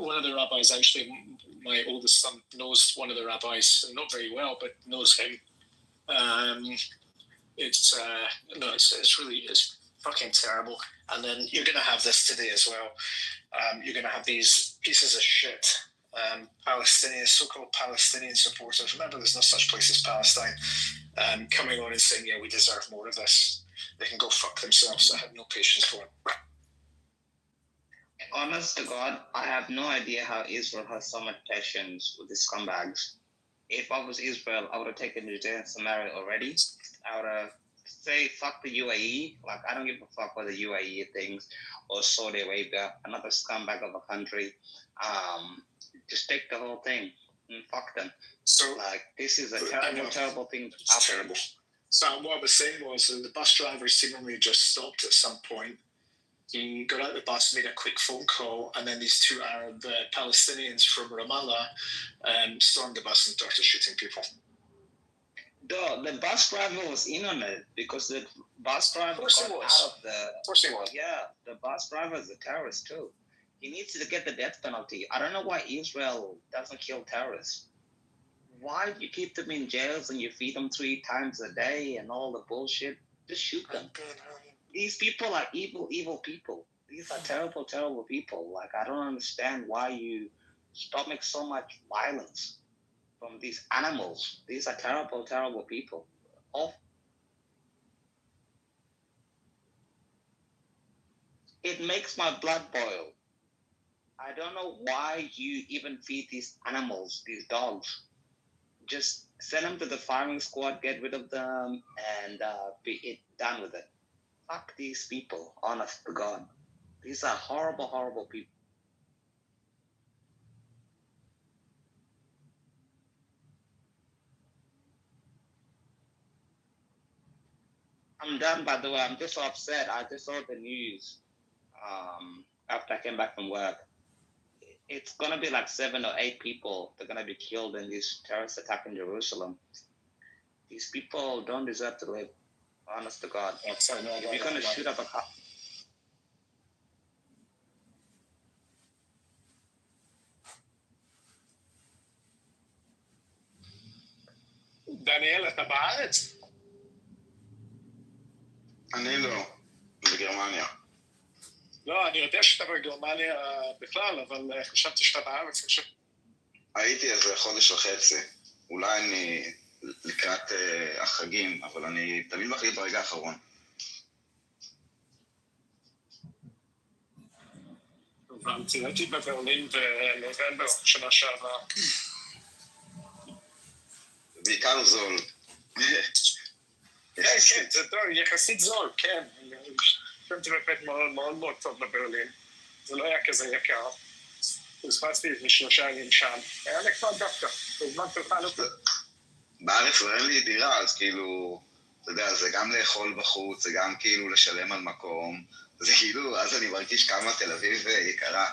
one of the rabbis, actually, my oldest son knows one of the rabbis, not very well, but knows him. It's fucking terrible. And then you're going to have this today as well. You're going to have these pieces of shit, Palestinian, so-called Palestinian supporters. Remember, there's no such place as Palestine. Coming on and saying, yeah, we deserve more of this. They can go fuck themselves. I have no patience for it. Honest to God, I have no idea how Israel has so much patience with these scumbags. If I was Israel, I would have taken Judea and Samaria already. I would have say fuck the UAE. Like, I don't give a fuck what the UAE thinks, or Saudi Arabia, another scumbag of a country. Just take the whole thing and fuck them. So, like, this is a terrible thing. It's terrible. So what I was saying was the bus driver seemingly just stopped at some point. He got out of the bus, made a quick phone call, and then these two Arab Palestinians from Ramallah stormed the bus and started shooting people. The bus driver was in on it because the bus driver got out of the... Of course he was. Yeah, the bus driver is a terrorist too. He needs to get the death penalty. I don't know why Israel doesn't kill terrorists. Why do you keep them in jails and you feed them 3 times a day and all the bullshit? Just shoot them. These people are evil, evil people. These are terrible, terrible people. Like, I don't understand why you stomach so much violence from these animals. These are terrible, terrible people. It makes my blood boil. I don't know why you even feed these animals, these dogs. Just send them to the firing squad, get rid of them, and be done with it. Fuck these people, honest to God. These are horrible, horrible people. I'm done, by the way. I'm just so upset. I just saw the news after I came back from work. It's going to be like 7 or 8 people that are going to be killed in this terrorist attack in Jerusalem. These people don't deserve to live, honest to God. If you're going to shoot up a car... דניאל, אתה בארץ? אני לא, בגרמניה. לא, אני יודע שאתה בגרמניה בכלל, אבל חשבתי שאתה בארץ. הייתי איזה חודש וחצי. אולי אני לקראת החגים, אבל אני תמיד מחליט ברגע האחרון. הבנתי, הייתי בברלין בנובמבר שנה שעברה. בעיקר זול. כן, זה טוב, יחסית זול, כן. חשבתי באמת מאוד מאוד טוב בברלין. זה לא היה כזה יקר. הוזמנתי מ3 ימים שם. היה נחמד דווקא. הוזמנתי אותנו. בארץ אין לי דירה, אז כאילו, אתה יודע, זה גם לאכול בחוץ, זה גם כאילו לשלם על מקום. זה כאילו, אז אני מרגיש כמה תל אביב יקרה.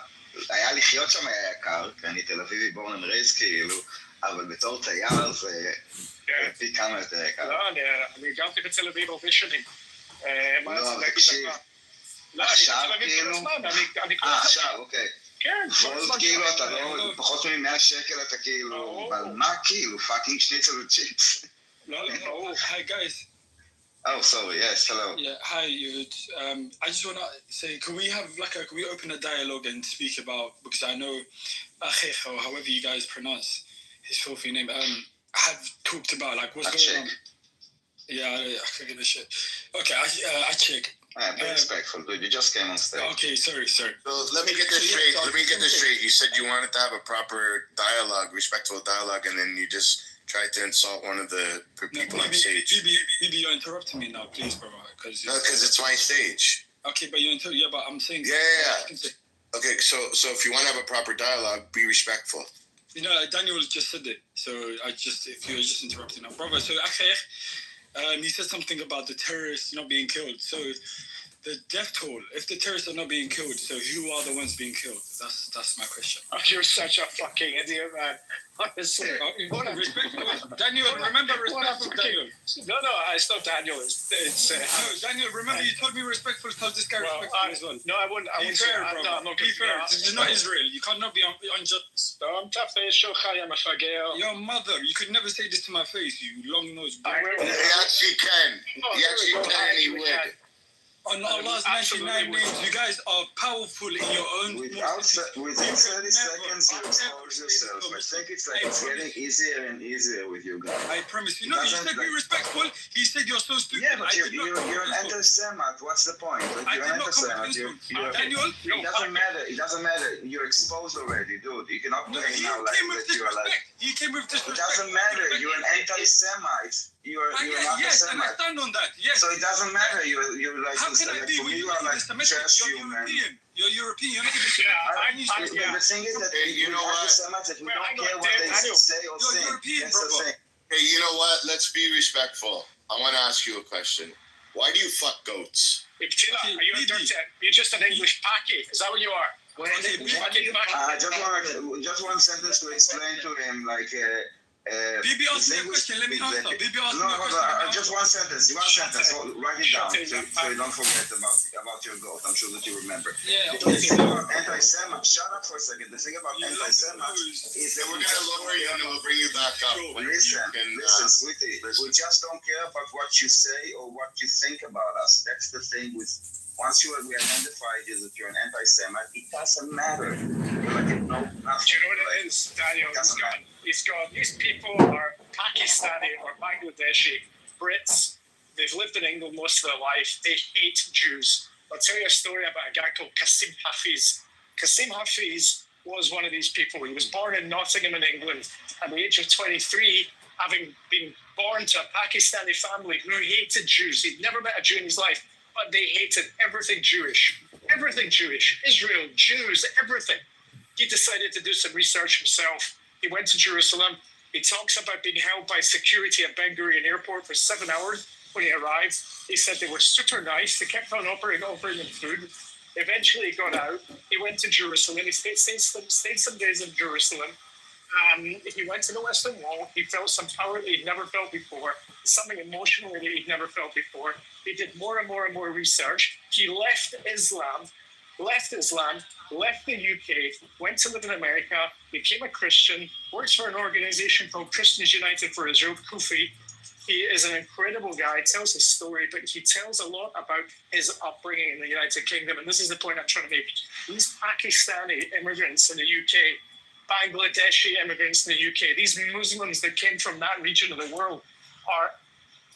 היה לחיות שם היה יקר, כי אני תל אביבי בורן אנד רייז כאילו, אבל בתור תייר זה פי כמה יותר יקר. לא, אני גרתי בתל אביב הרבה שנים. לא, תקשיב. עכשיו כאילו? עכשיו, אוקיי. כן. וולט כאילו, אתה לא, פחות מ100 שקל אתה כאילו, אבל מה כאילו? פאקינג שניצל וצ'יפס. לא, ברור. Hi guys. Oh, sorry, yes, hello. Yeah, hi, Yud. I just want to say, can we open a dialogue and speak about, because I know Achech, or however you guys pronounce his filthy name, had talked about, like, what's going on. Yeah, I can't give a shit. Okay, Achech. Be respectful, dude. You just came on stage. Okay, sorry. So let me get this straight. You said you wanted to have a proper dialogue, respectful dialogue, and then you just tried to insult one of the people on stage. Maybe you're interrupting me now, please, bro. No, because it's my stage. Okay, but you're interrupting. Yeah, but I'm saying. Yeah. Okay, so if you want to have a proper dialogue, be respectful. You know, Daniel just said it. So if you're just interrupting now, brother. So he said something about the terrorists not being killed. So the death toll, if the terrorists are not being killed, so who are the ones being killed? That's my question. Oh, you're such a fucking idiot, man. Honestly. Daniel, remember respectful, Daniel. No, I stopped Daniel. It's No, Daniel, remember you told me respectful, tell this guy respectful as well. No, I wouldn't. I wouldn't fair, say bro. I'm not Be fair. This is not Israel. You cannot be unjust. Your mother, you could never say this to my face, you long-nosed black. He actually can. He actually can and he would. On Allah's 99 names, you guys are powerful in your own. Within 30 seconds, you expose yourself. I think it's like it's getting easier and easier with you guys. I promise you. No, he said be respectful. He said you're so stupid. Yeah, but you're an anti-Semite. What's the point? Like, you're an anti-Semite. Daniel, it doesn't matter. It doesn't matter. You're exposed already, dude. You cannot play now like that. You are like. He came with disrespect. It doesn't matter. You're an anti-Semite. You're not yes, a and I Semite. stand on that. Yes. So it doesn't matter. You're like. How can I be for when me, you're you are like trash You're human. European. You're European. You're not even The thing is that you know what? Anti-Semites, we don't care what they say or You're think. European, That's the bro. thing. Hey, you know what? Let's be respectful. I want to ask you a question. Why do you fuck goats? You're just an English packy. Is that what you are? Just one sentence to explain to him, like. Bibi asked me a question. Let me answer. Bibi asked me a question. Just one sentence. Write it down so you don't forget about your goat. I'm sure that you remember. Yeah. The thing about anti-Semites, shut up for a second. The thing about anti-Semites is that We're going to lower you and then we'll bring you back up. Listen, sweetie. We just don't care about what you say or what you think about us. That's the thing with. Once we identify you that you're an anti-Semite, it doesn't matter. You're like, no, nothing. Do you know what it is, Daniel? He's got these people are Pakistani or Bangladeshi, Brits. They've lived in England most of their life. They hate Jews. I'll tell you a story about a guy called Qasim Hafiz. Qasim Hafiz was one of these people. He was born in Nottingham in England at the age of 23, having been born to a Pakistani family who hated Jews. He'd never met a Jew in his life. But they hated everything Jewish. Everything Jewish. Israel, Jews, everything. He decided to do some research himself. He went to Jerusalem. He talks about being held by security at Ben Gurion Airport for 7 hours when he arrived. He said they were super nice. They kept on offering him food. Eventually he got out. He went to Jerusalem. He stayed some days in Jerusalem. He went to the Western Wall. He felt some power that he'd never felt before, something emotional that he'd never felt before. He did more and more and more research. He left Islam, left the UK, went to live in America, became a Christian, works for an organization called Christians United for Israel, Kufi. He is an incredible guy, tells his story, but he tells a lot about his upbringing in the United Kingdom. And this is the point I'm trying to make. These Pakistani immigrants in the UK, Bangladeshi immigrants in the UK, these Muslims that came from that region of the world are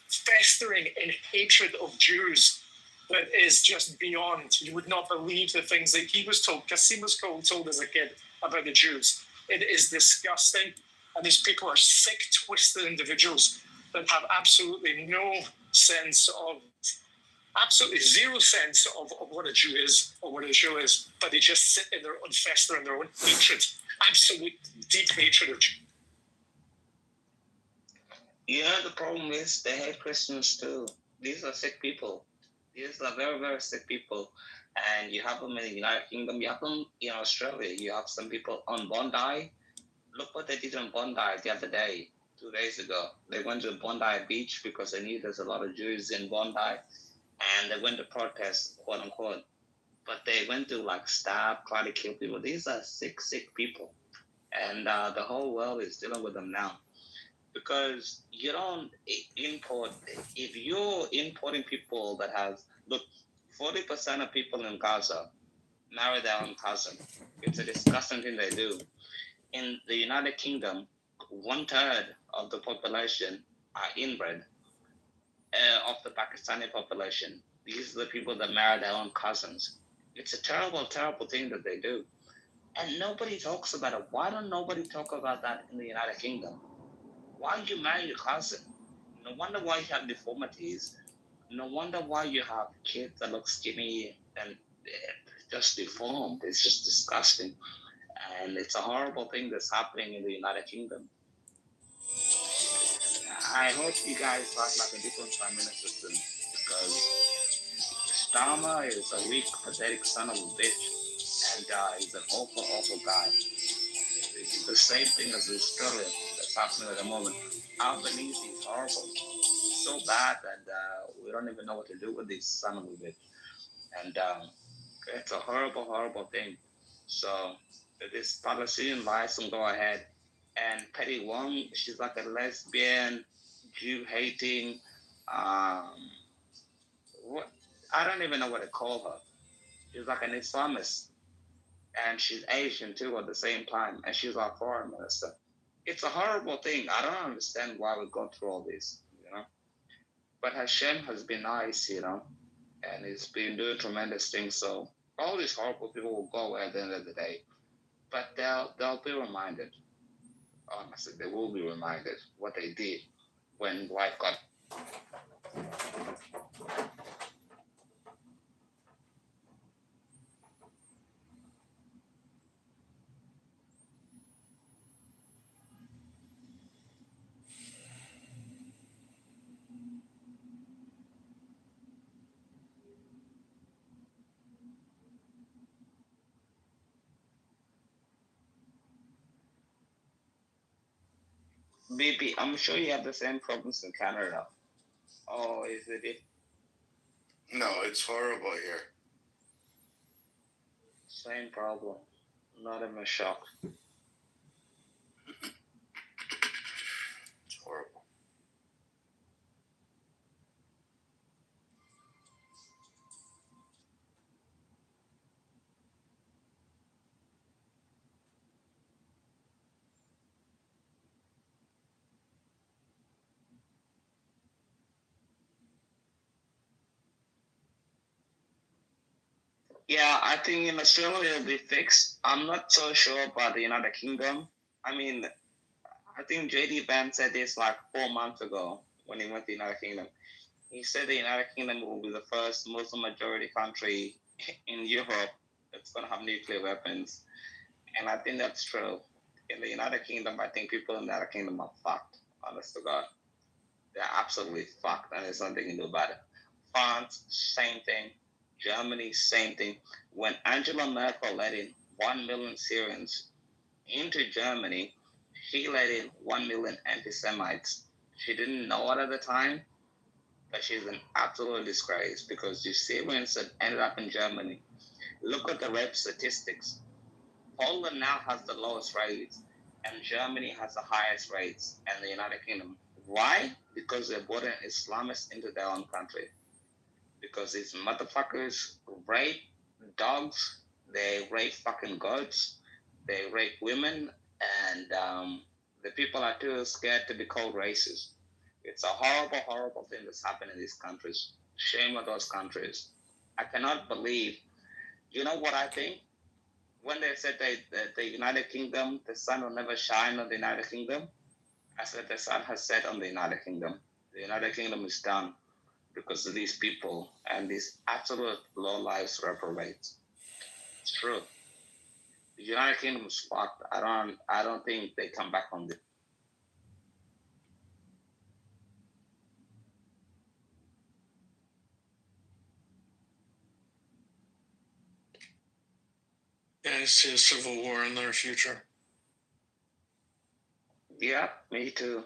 festering in hatred of Jews that is just beyond. You would not believe the things that he was told. Qasim was told as a kid about the Jews. It is disgusting. And these people are sick, twisted individuals that have absolutely zero sense of what a Jew is or what Israel is. But they just sit in their own fester in their own hatred. Absolute deep hatred of Jews. Yeah, the problem is they hate Christians too. These are sick people. These are very, very sick people. And you have them in the United Kingdom. You have them in Australia. You have some people on Bondi. Look what they did on Bondi the other day, 2 days ago. They went to Bondi Beach because they knew there's a lot of Jews in Bondi. And they went to protest, quote unquote. But they went to stab, try to kill people. These are sick, sick people. And the whole world is dealing with them now. Because you don't import, if you're importing people that have, 40% of people in Gaza marry their own cousin. It's a disgusting thing they do. In the United Kingdom, 1/3 of the population are inbred of the Pakistani population. These are the people that marry their own cousins. It's a terrible, terrible thing that they do. And nobody talks about it. Why don't nobody talk about that in the United Kingdom? Why you marry your cousin? No wonder why you have deformities. No wonder why you have kids that look skinny and just deformed. It's just disgusting. And it's a horrible thing that's happening in the United Kingdom. I hope you guys have a different prime minister soon, because Starmer is a weak, pathetic son of a bitch, and he's an awful, awful guy. It's the same thing as Australia that's happening at the moment. Albanese is horrible, so bad that we don't even know what to do with this son of a bitch. And it's a horrible, horrible thing. So this Palestinian license go ahead, and Petty Wong, she's like a lesbian, Jew hating. What I don't even know what to call her. She's like an Islamist, and she's Asian too at the same time, and she's our foreign minister. It's a horrible thing. I don't understand why we go through all this, you know. But Hashem has been nice, you know, and he's been doing tremendous things. So all these horrible people will go away at the end of the day, but they'll be reminded. Honestly, they will be reminded what they did when life got. BP, I'm sure you have the same problems in Canada. Oh, is it? No, it's horrible here. Same problem. Not even shocked. It's horrible. Yeah, I think in Australia it'll be fixed. I'm not so sure about the United Kingdom. I mean, I think JD Vance said this like 4 months ago when he went to the United Kingdom. He said the United Kingdom will be the first Muslim majority country in Europe that's going to have nuclear weapons. And I think that's true. In the United Kingdom, I think people in the United Kingdom are fucked, honest to God. They're absolutely fucked, and there's nothing you can do about it. France, same thing. Germany, same thing. When Angela Merkel let in 1 million Syrians into Germany, she let in 1 million anti-Semites. She didn't know it at the time, but she's an absolute disgrace because the Syrians that ended up in Germany. Look at the rape statistics. Poland now has the lowest rates, and Germany has the highest rates, and the United Kingdom. Why? Because they brought in Islamists into their own country. Because these motherfuckers rape dogs, they rape fucking goats, they rape women, and the people are too scared to be called racist. It's a horrible, horrible thing that's happened in these countries. Shame on those countries. I cannot believe. You know what I think? When they said that the United Kingdom, the sun will never shine on the United Kingdom, I said the sun has set on the United Kingdom. The United Kingdom is done because of these people and these absolute low lives reprobates. It's true. The United Kingdom is fucked. I don't think they come back on this. Yeah, I see a civil war in their future. Yeah, me too.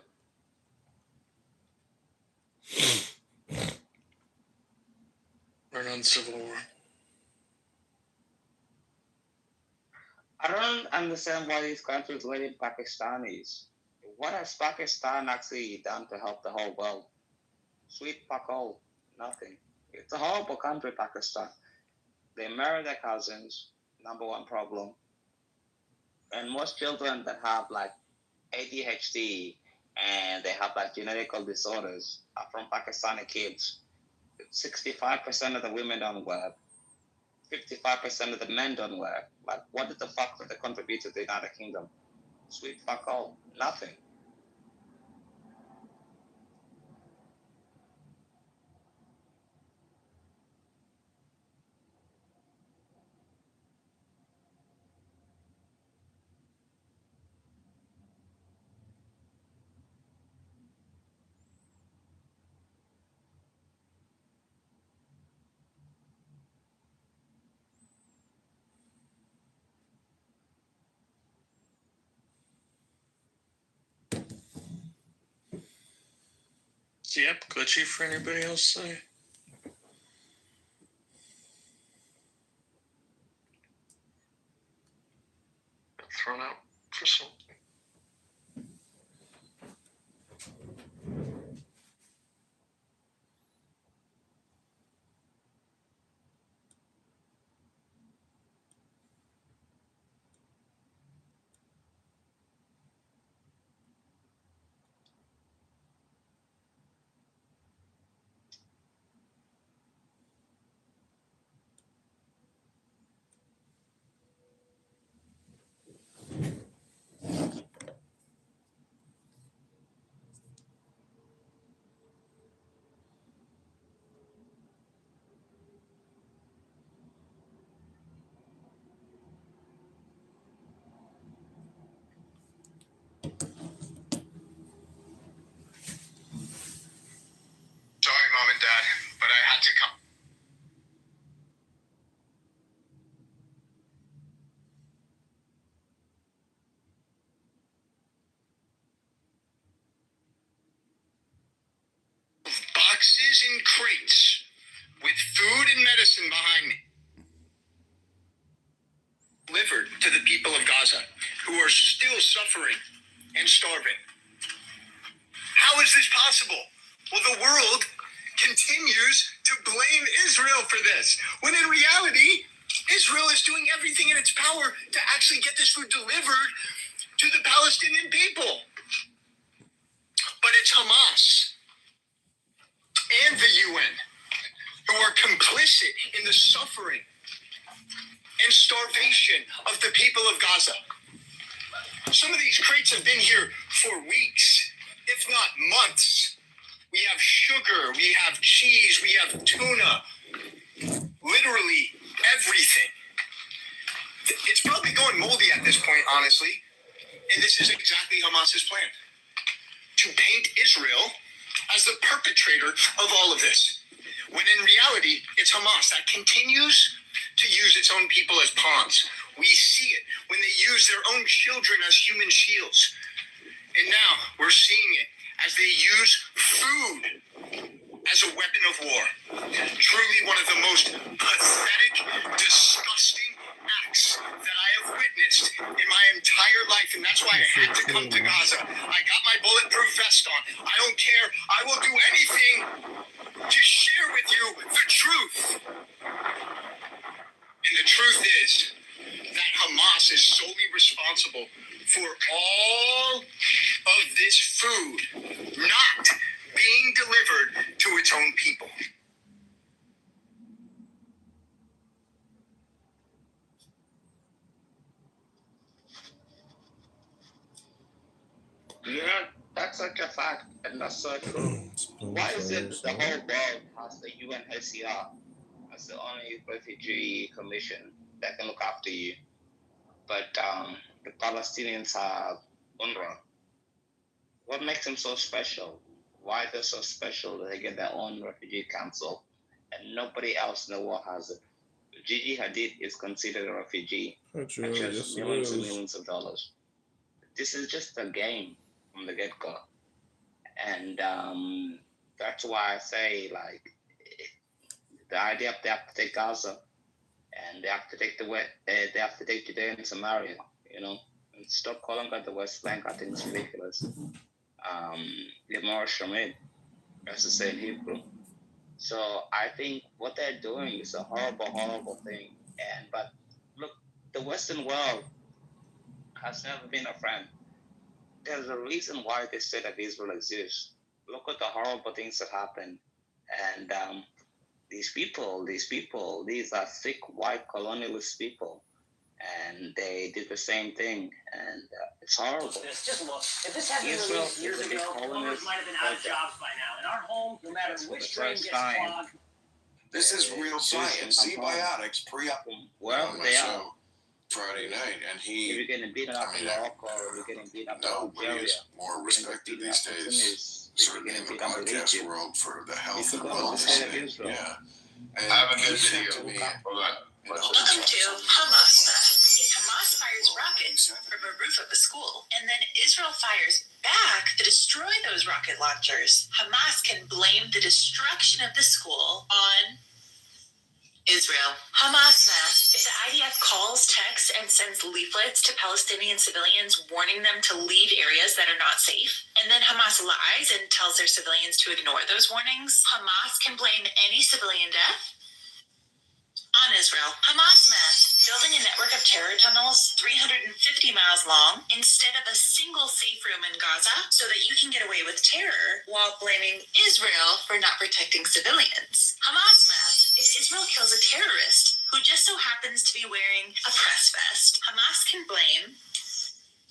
Or non-civil war. I don't understand why these countries let in Pakistanis. What has Pakistan actually done to help the whole world? Sweet fuck all. Nothing. It's a horrible country, Pakistan. They marry their cousins, number one problem. And most children that have like ADHD and they have like genetical disorders are from Pakistani kids. 65% of the women don't work. 55% of the men don't work. Like, what the fuck did they contribute to the United Kingdom? Sweet fuck all. Nothing. Is the app glitchy for anybody else? Thrown out for some. Sorry, Mom and Dad, but I had to come. Boxes and crates with food and medicine behind me. Delivered to the people of Gaza who are still suffering and starving. How is this possible? Well, the world continues to blame Israel for this, when in reality, Israel is doing everything in its power to actually get this food delivered to the Palestinian people. But it's Hamas and the UN who are complicit in the suffering and starvation of the people of Gaza. Some of these crates have been here for weeks, if not months. We have sugar, we have cheese, we have tuna, literally everything. It's probably going moldy at this point, honestly. And this is exactly Hamas's plan. To paint Israel as the perpetrator of all of this. When in reality, it's Hamas that continues to use its own people as pawns. We see it when they use their own children as human shields. And now we're seeing it as they use food as a weapon of war. Truly one of the most pathetic, disgusting acts that I have witnessed in my entire life. And that's why I had to come to Gaza. I got my bulletproof vest on. I don't care. I will do anything to share with you the truth. And the truth is that Hamas is solely responsible for all of this food not being delivered to its own people. Yeah, that's such a fact, and that's so true. Why is it the whole world has the UNHCR as the only refugee commission that can look after you, but the Palestinians have UNRWA? What makes them so special? Why they're so special that they get their own refugee council and nobody else in the world has it? Gigi Hadid is considered a refugee and just millions and millions of dollars. This is just a game from the get-go. And that's why I say, like, the idea of they have to take Gaza and they have to take they have to take Judea and Samaria, you know, and stop calling that the West Bank. I think it's ridiculous. Lemar Shamid, as to say in Hebrew. So I think what they're doing is a horrible, horrible thing. But look, the Western world has never been a friend. There's a reason why they say that Israel exists. Look at the horrible things that happen. And these are thick white colonialist people. And they did the same thing. And it's horrible. Just look. If this hadn't been released years ago, owners might have been out of jobs by now. In our home, no matter which drain gets clogged. This is real science. Z-Biotics pre-op. Well, they are. Friday night, and You're getting beaten up in Morocco, or you're getting beaten up in nobody Algeria. is more respected these days, certainly in the podcast world, for the health and wellness. Yeah. And I have a good he said video. to me, Hold on. Welcome to Hamas. If Hamas fires rockets from a roof of a school, and then Israel fires back to destroy those rocket launchers, Hamas can blame the destruction of the school on Israel. Hamas mass. If the IDF calls, texts, and sends leaflets to Palestinian civilians warning them to leave areas that are not safe, and then Hamas lies and tells their civilians to ignore those warnings, Hamas can blame any civilian death on Israel. Hamas mass. Building a network of terror tunnels 350 miles long instead of a single safe room in Gaza so that you can get away with terror while blaming Israel for not protecting civilians. Hamas mass. If Israel kills a terrorist who just so happens to be wearing a press vest, Hamas can blame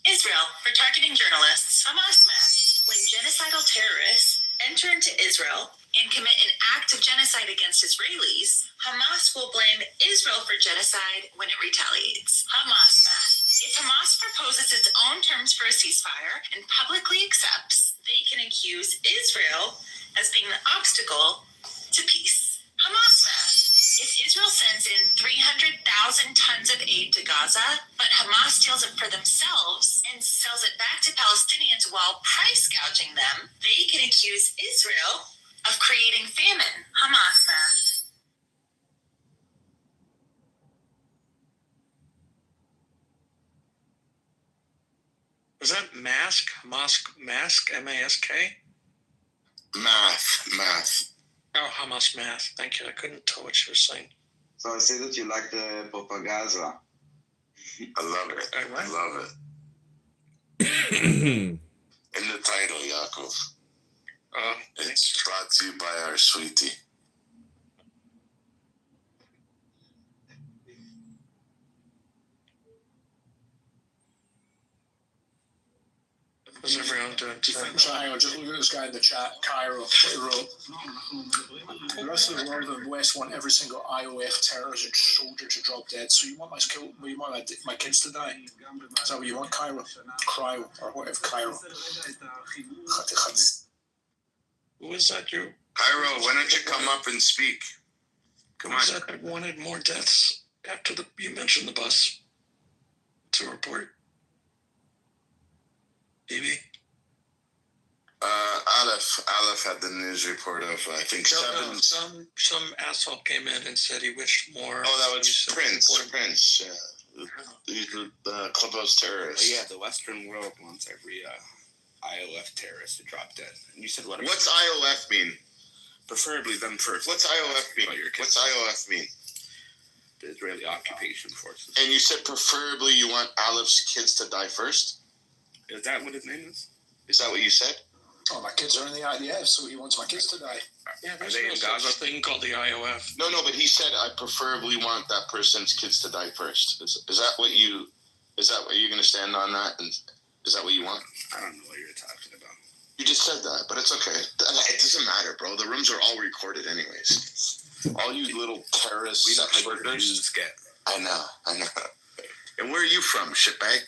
Israel for targeting journalists. Hamas mass. When genocidal terrorists enter into Israel and commit an act of genocide against Israelis, Hamas will blame Israel for genocide when it retaliates. Hamas mass. If Hamas proposes its own terms for a ceasefire and publicly accepts, they can accuse Israel as being the obstacle to peace. Hamas mass. If Israel sends in 300,000 tons of aid to Gaza, but Hamas steals it for themselves and sells it back to Palestinians while price gouging them, they can accuse Israel of creating famine. Hamas mass. Was that mask? Mask? M-A-S-K? Math. Oh, Hamas math. Thank you. I couldn't tell what you were saying. So I say that you like the propaganda. I love it. All right. I love it. In the title, Yaakov. It's brought to you by our sweetie. How's everyone doing today? Hang on, just look at this guy in the chat, Cairo, what he wrote. The rest of the world and the West want every single IOF terrorist soldier to drop dead. So you want my kids to die? Is that what you want, Cairo? Cryo, or whatever, Cairo. Who was that you? Cairo, why don't you come up and speak? Come on. Who was that wanted more deaths after you mentioned the bus to report? Maybe. Aleph had the news report of I think 7. Some asshole came in and said he wished more. Oh, that was Prince. Yeah, the clubhouse terrorist. Yeah, the Western world wants every IOF terrorist to drop dead. And you said what? What's IOF mean? Preferably them first. What's IOF mean? What's IOF mean? The Israeli occupation forces. And you said preferably you want Aleph's kids to die first? Is that what his name is? Is that what you said? Oh, my kids are in the IDF, so he wants my kids to die. Yeah, Are they in Gaza? Thing called the IOF. No, but he said I preferably want that person's kids to die first. Is that what you're going to stand on that? And is that what you want? I don't know what you're talking about. You just said that, but it's okay. It doesn't matter, bro. The rooms are all recorded anyways. All you little terrorist sex workers. I know. And where are you from, shitbag?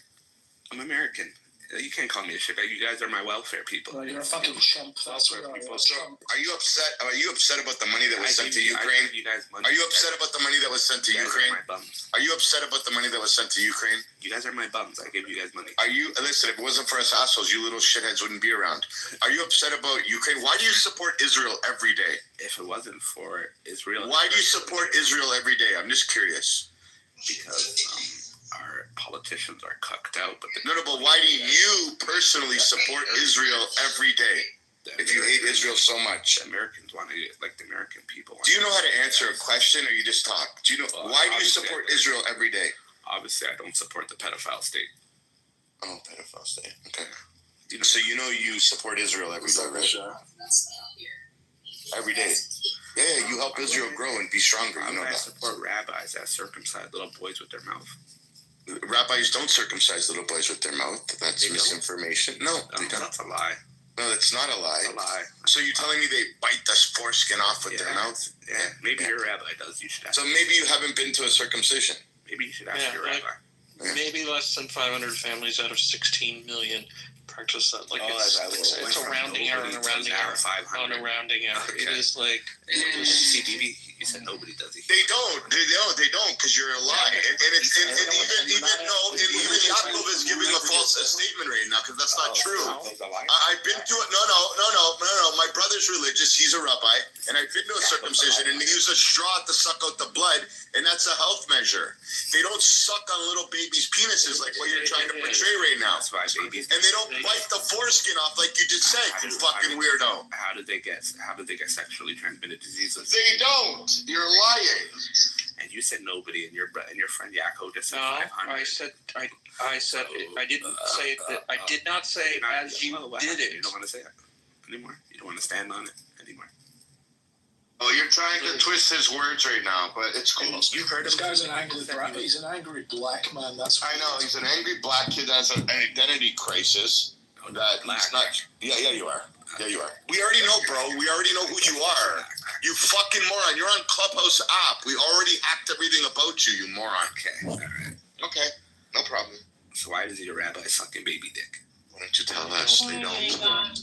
I'm American. You can't call me a shitbag. You guys are my welfare people. Well, you're a fucking chump. That's what people. So, are you upset? Are you upset about the money that was sent to Ukraine? Are you upset about the money that was sent to Ukraine? Are you upset about the money that was sent to Ukraine? You guys are my bums. I gave you guys money. Listen, if it wasn't for us assholes, you little shitheads wouldn't be around. Are you upset about Ukraine? Why do you support Israel every day? If it wasn't for Israel. Why do you support Israel every day? I'm just curious. Because our politicians are cucked out. But but why do you personally support Israel every day? If you hate Israel so much, the Americans want to, like the American people. Do you know how to answer a question, or you just talk? Do you know why do you support Israel every day? Obviously, I don't support the pedophile state. Oh, pedophile state. Okay. So you support Israel every day, right? Every day. Yeah, you help Israel grow and be stronger. You know I that. support rabbis that circumcise little boys with their mouth. Rabbis don't circumcise little boys with their mouth. That's misinformation. No, they don't. That's a lie. No, that's not a lie. It's a lie. So you're telling me they bite the foreskin off with their mouth? Yeah. Maybe your rabbi does. You should ask. So maybe you haven't been to a circumcision. Maybe you should ask your rabbi. Maybe less than 500 families out of 16 million practice that. Like it's a rounding error and a rounding error on a rounding error. Okay. It is like CBB. You said nobody does it. They don't, because you're a lie. And even Yaakov is giving a false statement right now because that's not true. I've been to it. No. My brother's religious. He's a rabbi, and I've been to a circumcision, and they use a straw to suck out the blood, and that's a health measure. They don't suck on little babies' penises like what you're trying to portray right now. That's why babies. And they don't bite the foreskin off like you just said. You fucking weirdo. How did they get sexually transmitted diseases? They don't. You're lying. And you said nobody, and your friend Yakko just said No, 500. I said I didn't say that. I did not say as you did it. You don't want to say it anymore. You don't want to stand on it anymore. Oh, you're trying to twist his words right now, but it's cool. You heard him. This guy's an angry He's an angry black man. That's what I know. He's an angry black kid that has an identity crisis. That he's not. Yeah, you are. Yeah, you are. We already know, bro. We already know who you are. You fucking moron. You're on Clubhouse app. We already act everything about you, you moron. Okay, all right. Okay, no problem. So why does your rabbi sucking baby dick? Why don't you tell us? They don't.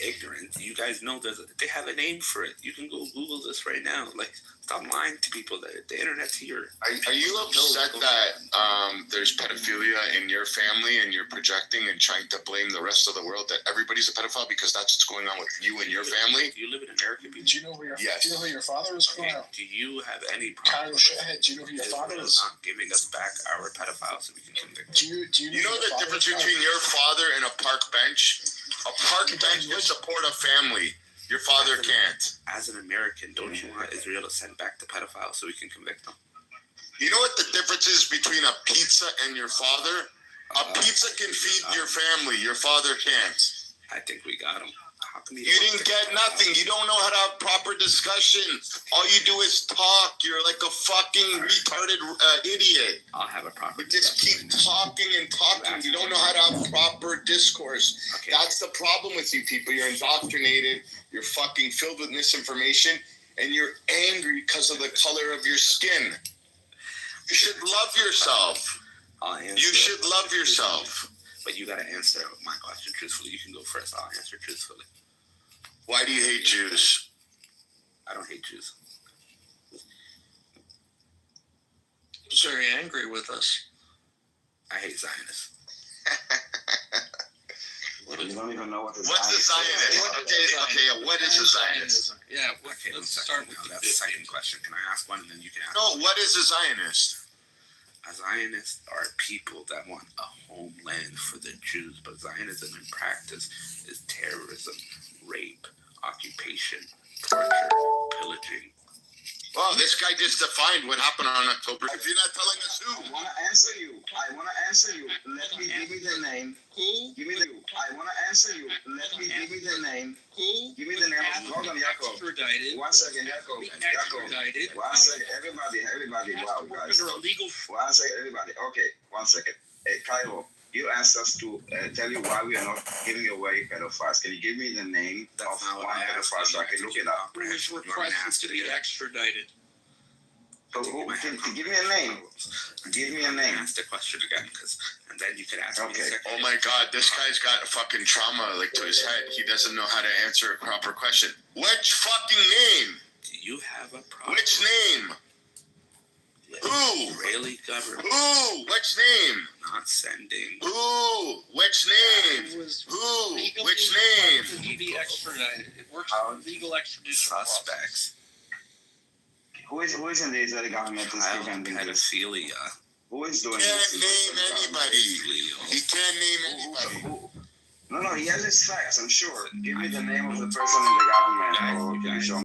Ignorant. You guys know they have a name for it. You can go Google this right now. Like, stop lying to people. The internet's here. Are you upset that there's pedophilia in your family and you're projecting and trying to blame the rest of the world that everybody's a pedophile because that's what's going on with you and your family? Do you live in America? Do you know who your father is? Okay. Do you have any Kyle problem Shithead, do you know who your father is? Not giving us back our pedophiles so we can convict them? Do you know the difference between your father and a park bench? A park bench can support a family. Your father can't. As an American, don't you want Israel to send back the pedophiles so we can convict them? You know what the difference is between a pizza and your father? A pizza can feed your family. Your father can't. I think we got him. How come you didn't get nothing? You don't know how to have proper discussion. All you do is talk. You're like a fucking retarded idiot. I'll have a proper You just keep talking and talking. You don't know how to have proper discourse. Okay. That's the problem with you people. You're indoctrinated. You're fucking filled with misinformation. And you're angry because of the color of your skin. You should love yourself. You should love yourself. But you got to answer my question truthfully. You can go first. I'll answer truthfully. Why do you hate Jews? I don't hate Jews. He's very angry with us. I hate Zionists. You don't even know what the What's a Zionist? Okay, what is a Zionist? Yeah, Okay, let's start with that's the second question. Can I ask one and then you can ask? No, what is a Zionist? A Zionist are people that want a homeland for the Jews, but Zionism in practice is terrorism, rape, occupation, torture, pillaging. Well, this guy just defined what happened on October. If you're not telling us who. I want to answer you. Let me give me the name. Who? Give me the. I want to answer you. Let me give me the name. Who? Give me the name. Hold on, Yaakov. Extradited. 1 second, Yaakov. Extradited. 1 second, everybody. Wow, guys. Under a legal. 1 second, everybody. Okay, 1 second. Hey, Cairo, you asked us to tell you why we are not giving away pedophiles. Can you give me the name of one pedophile so I can look it up? Who was requested to be extradited? So give me a name. Give me a name. Ask the question again, and then you can ask me. Okay. Oh my God, this guy's got a fucking trauma like to his head. He doesn't know how to answer a proper question. Which fucking name? Do you have a problem? Which name? Who? Israeli government. Who? Which name? Not sending. Who? Which name? Who? Which name? To be extradited. It works with legal extradition Suspects. Who is in the Israeli government is preventing this? Pedophilia. Who is doing He can't this? name anybody. He can't name anybody. No, he has his facts, I'm sure. Give me the name of the person in the government. Or can you show me?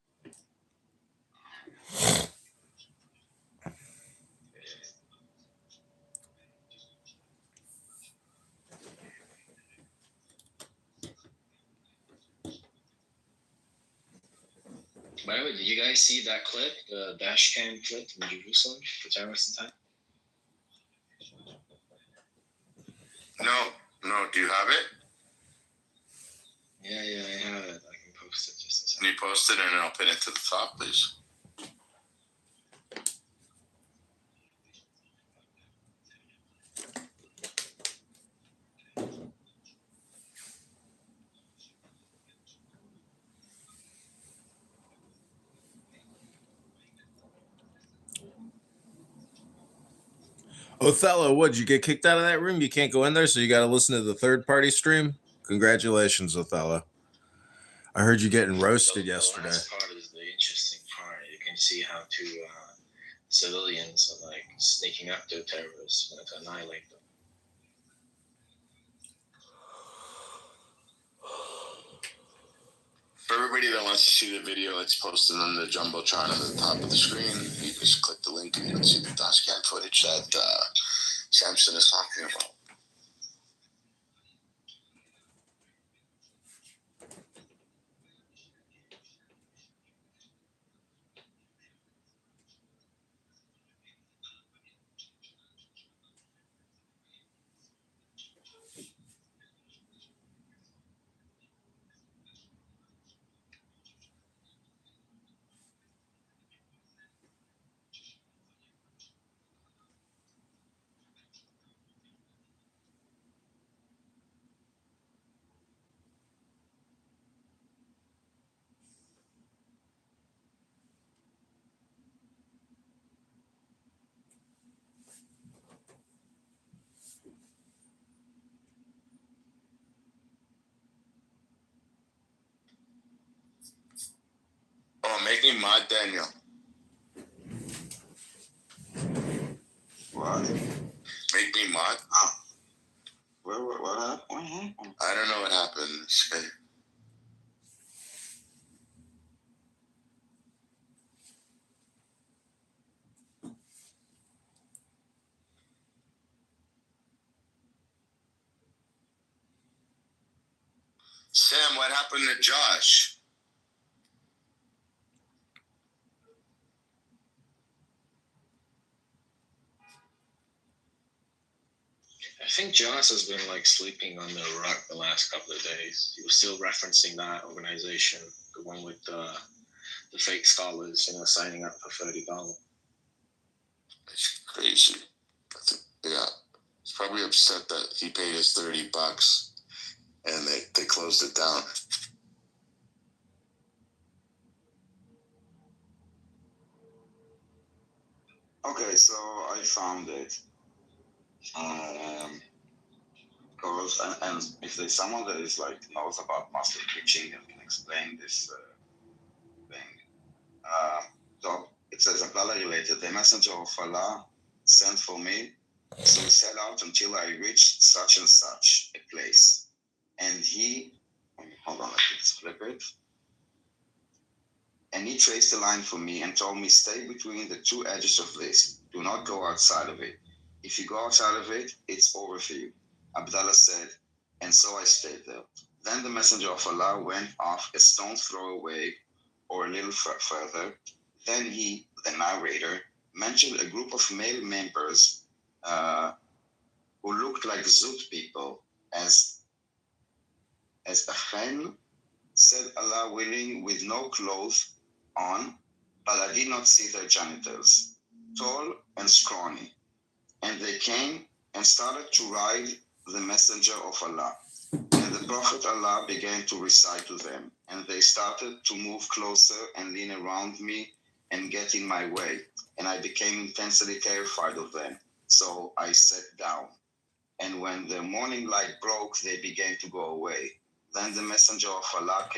By the way, did you guys see that clip, the dash cam clip from Jerusalem for terrorist attack? No. Do you have it? Yeah, I have it. I can post it just a Can second. you post it and I'll pin it to the top, please? Othello, what'd you get kicked out of that room? You can't go in there, so you got to listen to the third-party stream? Congratulations, Othello. I heard you getting roasted yesterday. The last part is the interesting part. You can see how civilians are like sneaking up to terrorists to annihilate them. For everybody that wants to see the video, it's posted on the Jumbotron on the top of the screen. You just click the link and you can see the dashcam footage that Samson is talking about. Oh, make me mod, Daniel. What? Make me mod? What happened? I don't know what happened. Okay. Sam, what happened to Josh? I think Josh has been like sleeping on the rock the last couple of days. He was still referencing that organization, the one with the fake scholars, signing up for $30. It's crazy. Yeah. He's probably upset that he paid us $30 and they closed it down. Okay, so I found it. Because and if there's someone that is like knows about master teaching and can explain this thing, so it says Abdallah related. The messenger of Allah sent for me, so we set out until I reached such and such a place, and he hold on, let me just flip it. And he traced the line for me and told me, stay between the two edges of this. Do not go outside of it. If you go outside of it, it's over for you. Abdallah said, and so I stayed there. Then the messenger of Allah went off a stone's throw away, or a little further. Then he, the narrator, mentioned a group of male members who looked like Zut people, as a fan said, Allah willing, with no clothes on, but I did not see their genitals, tall and scrawny. And they came and started to ride the messenger of Allah. And the Prophet Allah began to recite to them. And they started to move closer and lean around me and get in my way. And I became intensely terrified of them. So I sat down. And when the morning light broke, they began to go away. Then the messenger of Allah came